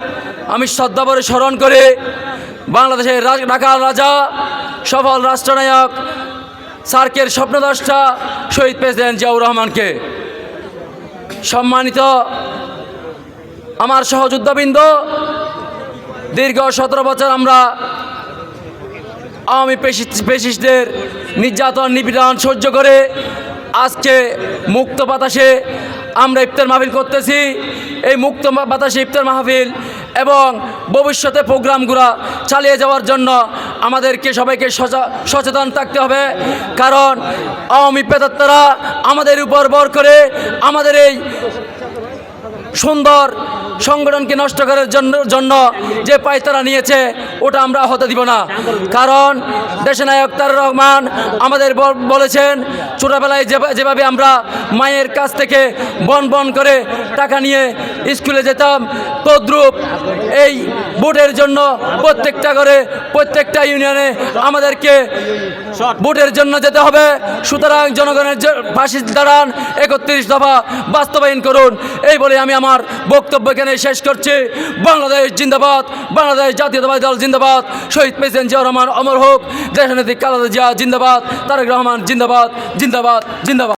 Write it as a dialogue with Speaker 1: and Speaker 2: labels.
Speaker 1: আমি শ্রদ্ধাভরে স্মরণ করে বাংলাদেশের ঢাকার রাজা, সফল রাষ্ট্রনায়ক, সার্কের স্বপ্নদ্রষ্টা শহীদ প্রেসিডেন্ট জিয়াউর রহমানকে, সম্মানিত আমার সহযোদ্ধাবৃন্দ, দীর্ঘ 17 বছর আমরা আওয়ামী পেশিস্টদের নির্যাতন নিপীড়ন সহ্য করে আজকে মুক্ত বাতাসে আমরা ইফতার মাহফিল করতেছি। এই মুক্ত বাতাসে ইফতার মাহফিল এবং ভবিষ্যতে প্রোগ্রামগুলো চালিয়ে যাওয়ার জন্য আমাদেরকে সবাইকে সচেতন থাকতে হবে। কারণ আওয়ামী প্রেতাত্মারা আমাদের উপর ভর করে আমাদের এই সুন্দর সংগঠনকে নষ্ট করার জন্য যে পায়তারা নিয়েছে ওটা আমরা হতে দিব না। কারণ দেশনায়ক তারেক রহমান আমাদের বলেছেন, ছোটোবেলায় যেভাবে আমরা মায়ের কাছ থেকে বন করে টাকা নিয়ে স্কুলে যেতাম, তদ্রূপ এই ভোটের জন্য প্রত্যেকটা ইউনিয়নে আমাদেরকে ভোটের জন্য যেতে হবে। সুতরাং জনগণের পাশে দাঁড়ান, 31 দফা বাস্তবায়ন করুন। এই বলে আমি আমার বক্তব্য এখানে শেষ করছি। বাংলাদেশ জিন্দাবাদ, বাংলাদেশ জাতীয়তাবাদী দল জিন্দাবাদ, শহীদ প্রেসিডেন্ট জিয়াউর রহমান অমর হোক, দেশনেত্রী খালেদা জিয়া জিন্দাবাদ, তারেক রহমান জিন্দাবাদ, জিন্দাবাদ, জিন্দাবাদ।